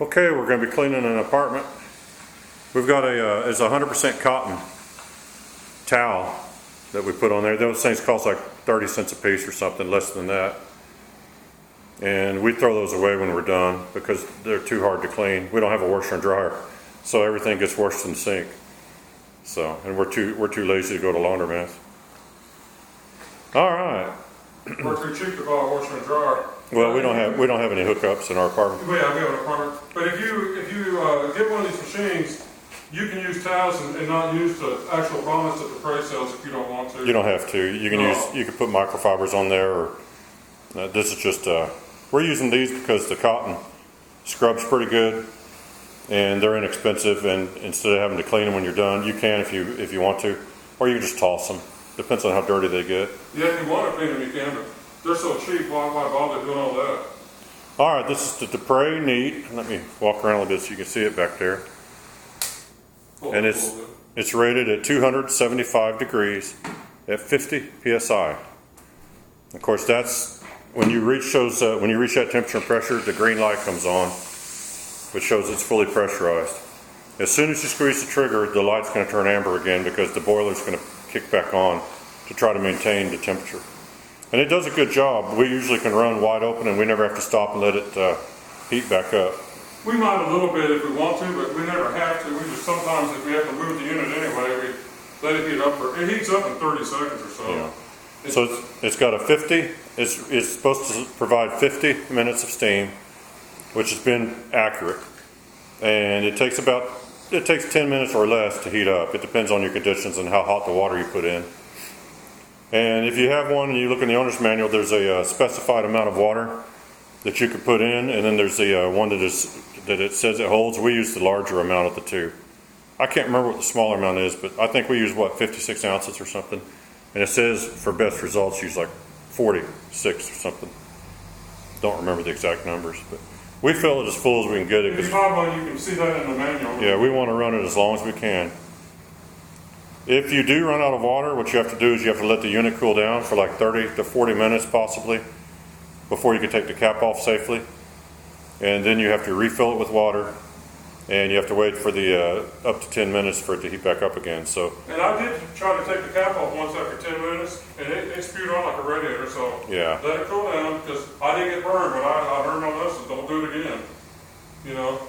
Okay, we're going to be cleaning an apartment. We've got it's 100% cotton towel that we put on there. Those things cost like 30 cents a piece or something, less than that. And we throw those away when we're done because they're too hard to clean. We don't have a washer and dryer, so everything gets washed in the sink. So, and we're too lazy to go to laundromats. All right. We're too cheap to buy a washer and dryer. Well, we don't have any hookups in our apartment. Yeah, we have an apartment. But if you get one of these machines, you can use towels and not use the actual products that Dupray sells if you don't want to. You don't have to. You can you can put microfibers on there. Or this is just we're using these because the cotton scrubs pretty good, and they're inexpensive. And instead of having to clean them when you're done, you can if you want to, or you can just toss them. Depends on how dirty they get. Yeah, if you want to clean them, you can. But they're so cheap. Why bother doing all that? All right, this is the Dupray Neat. Let me walk around a little bit so you can see it back there. And it's rated at 275 degrees at 50 psi. Of course, that's when you reach that temperature and pressure, the green light comes on, which shows it's fully pressurized. As soon as you squeeze the trigger, the light's going to turn amber again because the boiler's going to kick back on to try to maintain the temperature. And it does a good job. We usually can run wide open and we never have to stop and let it heat back up. We might a little bit if we want to, but we never have to. We just sometimes, if we have to move the unit anyway, we let it heat up. It heats up in 30 seconds or so. Yeah. So it's got a 50. It's supposed to provide 50 minutes of steam, which has been accurate. And it takes 10 minutes or less to heat up. It depends on your conditions and how hot the water you put in. And if you have one and you look in the owner's manual, there's a specified amount of water that you can put in, and then there's the one that it says it holds. We use the larger amount of the two. I can't remember what the smaller amount is, but I think we use 56 ounces or something. And it says for best results use like 46 or something. Don't remember the exact numbers, but we fill it as full as we can get it. If you buy one, you can see that in the manual. Yeah, we want to run it as long as we can. If you do run out of water, what you have to do is you have to let the unit cool down for like 30 to 40 minutes possibly before you can take the cap off safely. And then you have to refill it with water, and you have to wait for the up to 10 minutes for it to heat back up again. So. And I did try to take the cap off once after 10 minutes, and it spewed out like a radiator. So yeah. Let it cool down because I didn't get burned, but I heard my lesson. Don't do it again. You know.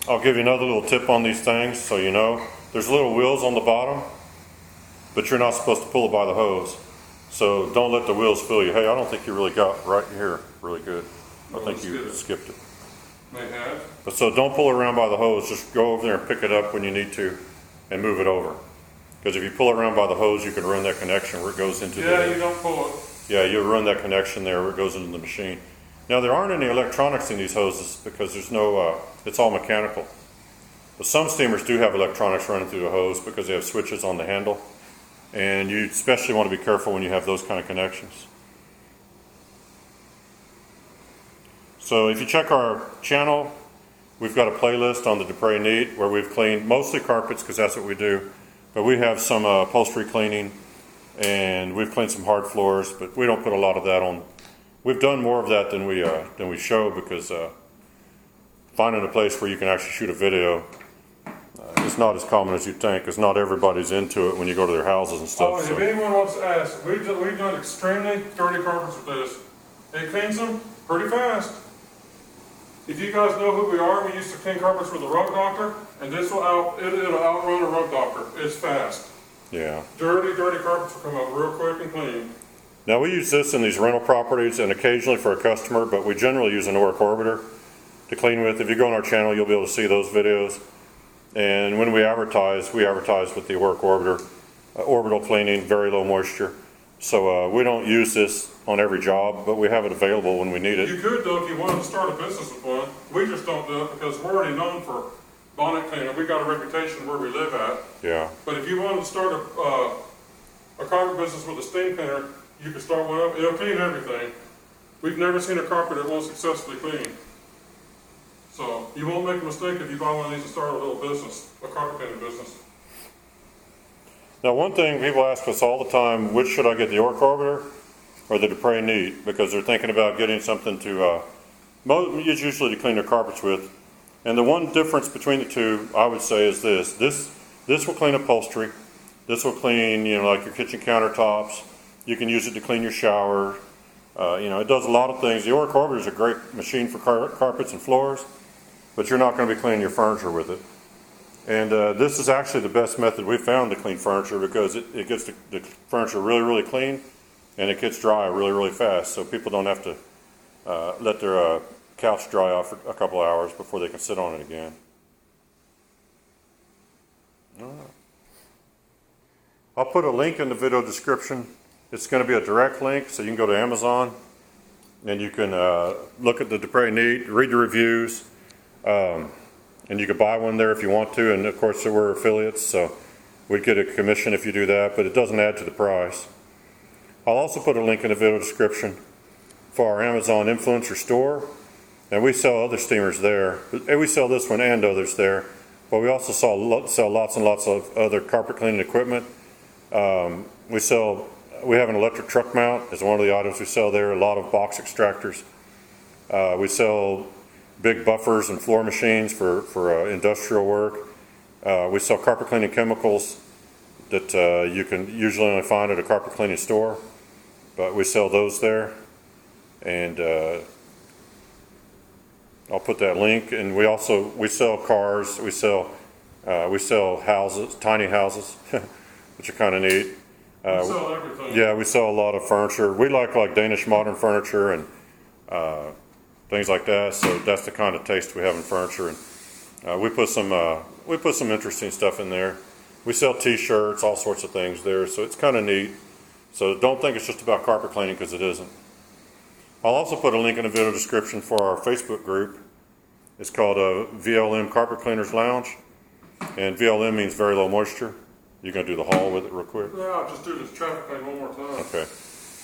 I'll give you another little tip on these things, so you know. There's little wheels on the bottom, but you're not supposed to pull it by the hose. So don't let the wheels fool you. Hey, I don't think you really got right here really good. I think you skipped it. May have. But so don't pull it around by the hose. Just go over there and pick it up when you need to and move it over. Because if you pull it around by the hose, you can run that connection where it goes into you don't pull it. Yeah, you'll run that connection there where it goes into the machine. Now, there aren't any electronics in these hoses because there's no, it's all mechanical. But some steamers do have electronics running through the hose because they have switches on the handle. And you especially want to be careful when you have those kind of connections. So if you check our channel, we've got a playlist on the Dupray Neat where we've cleaned mostly carpets because that's what we do. But we have some upholstery cleaning, and we've cleaned some hard floors, but we don't put a lot of that on. We've done more of that than we show because finding a place where you can actually shoot a video it's not as common as you'd think, because not everybody's into it when you go to their houses and stuff. If anyone wants to ask, we've done extremely dirty carpets with this. It cleans them pretty fast. If you guys know who we are, we used to clean carpets with a rug doctor, and this it'll outrun a rug doctor. It's fast. Yeah. Dirty carpets will come out real quick and clean. Now we use this in these rental properties and occasionally for a customer, but we generally use an Oric Orbiter to clean with. If you go on our channel, you'll be able to see those videos. And when we advertise with the Oric Orbiter, orbital cleaning, very low moisture. So we don't use this on every job, but we have it available when we need it. You could, though, if you wanted to start a business with one. We just don't do it because we're already known for bonnet cleaning. We got a reputation where we live at. Yeah. But if you wanted to start a carpet business with a steam cleaner, you could start one up. It'll clean everything. We've never seen a carpet that won't successfully clean. So you won't make a mistake if you buy one of these and start a little business, a carpet cleaning business. Now, one thing people ask us all the time, which should I get, the Oric Orbiter or the Dupray Neat? Because they're thinking about getting something to, it's usually to clean their carpets with, And the one difference between the two, I would say, is this. This will clean upholstery. This will clean, like your kitchen countertops. You can use it to clean your shower. It does a lot of things. The Oracle Orbiter is a great machine for carpets and floors, but you're not going to be cleaning your furniture with it. And this is actually the best method we've found to clean furniture, because it gets the furniture really, really clean, and it gets dry really, really fast. So people don't have to let their couch dry off for a couple hours before they can sit on it again. All right. I'll put a link in the video description. It's going to be a direct link, so you can go to Amazon and you can look at the Dupray Neat, read the reviews, and you can buy one there if you want to. And of course, we're affiliates, so we'd get a commission if you do that, but it doesn't add to the price. I'll also put a link in the video description for our Amazon influencer store, and we sell other steamers there. And we sell this one and others there, but we also sell lots and lots of other carpet cleaning equipment. We have an electric truck mount as one of the items we sell there. A lot of box extractors. We sell big buffers and floor machines for industrial work. We sell carpet cleaning chemicals that you can usually only find at a carpet cleaning store, but we sell those there. And I'll put that link. And we sell cars. We sell houses, tiny houses, which are kind of neat. We sell everything. Yeah, we sell a lot of furniture. We like Danish modern furniture and things like that. So that's the kind of taste we have in furniture. And we put some interesting stuff in there. We sell T-shirts, all sorts of things there. So it's kind of neat. So don't think it's just about carpet cleaning, because it isn't. I'll also put a link in the video description for our Facebook group. It's called VLM Carpet Cleaners Lounge, and VLM means very low moisture. You gonna do the haul with it real quick? Yeah, I'll just do this traffic thing one more time. Okay.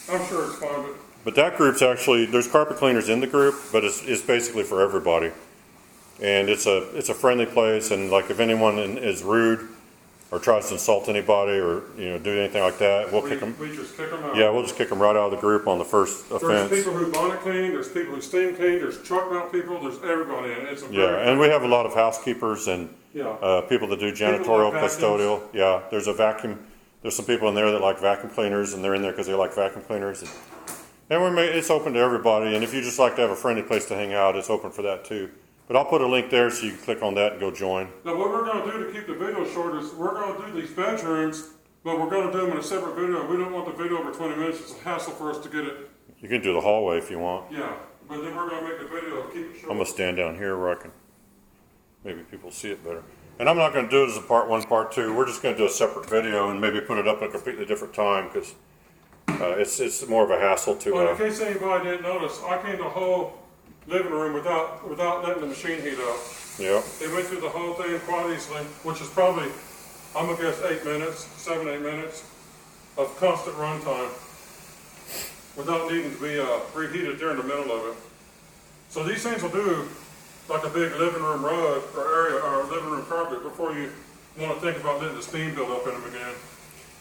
I'm sure it's fine, But that group's actually, there's carpet cleaners in the group, but it's basically for everybody. And it's a friendly place, and if anyone is rude or tries to insult anybody or do anything like that, we'll kick them. We just kick them out. Yeah, we'll just kick them right out of the group on the first offense. There's people who bonnet clean, there's people who steam clean, there's truck mount people, there's everybody in it. And we have a lot of housekeepers and people that do janitorial, custodial. Yeah, there's some people in there that like vacuum cleaners, and they're in there because they like vacuum cleaners. And it's open to everybody. And if you just like to have a friendly place to hang out, it's open for that too. But I'll put a link there so you can click on that and go join. Now, what we're going to do to keep the video short is we're going to do these bedrooms, but we're going to do them in a separate video. We don't want the video over 20 minutes. It's a hassle for us to get it. You can do the hallway if you want. Yeah, but then we're going to make the video keep it short. I'm going to stand down here where maybe people see it better. And I'm not going to do it as a part one, part two. We're just going to do a separate video and maybe put it up at a completely different time, because it's more of a hassle to... Well, in case anybody didn't notice, I cleaned the whole living room without letting the machine heat up. Yeah. It went through the whole thing quite easily, which is probably, I'm going to guess 8 minutes, 7-8 minutes of constant run time without needing to be reheated during the middle of it. So these things will do like a big living room rug or living room carpet before you want to think about letting the steam build up in them again.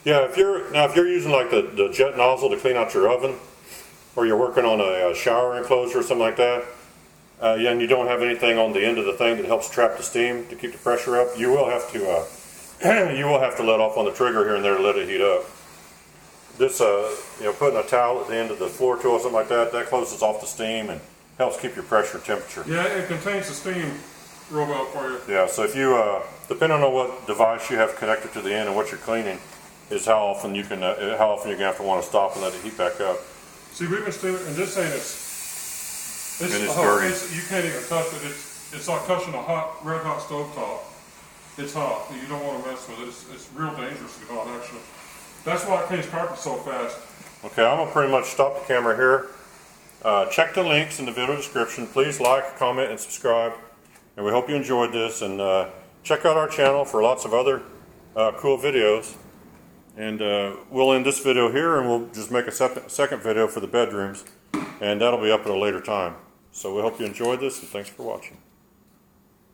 Yeah, if you're using the jet nozzle to clean out your oven, or you're working on a shower enclosure or something like that, and you don't have anything on the end of the thing that helps trap the steam to keep the pressure up, you will have to let off on the trigger here and there to let it heat up. This, putting a towel at the end of the floor tool or something like that, that closes off the steam and helps keep your pressure and temperature. Yeah, it contains the steam real well for you. Yeah, so if you, depending on what device you have connected to the end and what you're cleaning, is how often you're gonna have to want to stop and let it heat back up. See, we've been steaming, and this thing it's dirty. You can't even touch it. It's like touching a red hot stove top. It's hot. You don't want to mess with it. It's real dangerously hot, actually. That's why it cleans carpet so fast. Okay, I'm gonna pretty much stop the camera here. Check the links in the video description. Please like, comment, and subscribe. And we hope you enjoyed this. And check out our channel for lots of other cool videos. And we'll end this video here, and we'll just make a second video for the bedrooms, and that'll be up at a later time. So we hope you enjoyed this, and thanks for watching.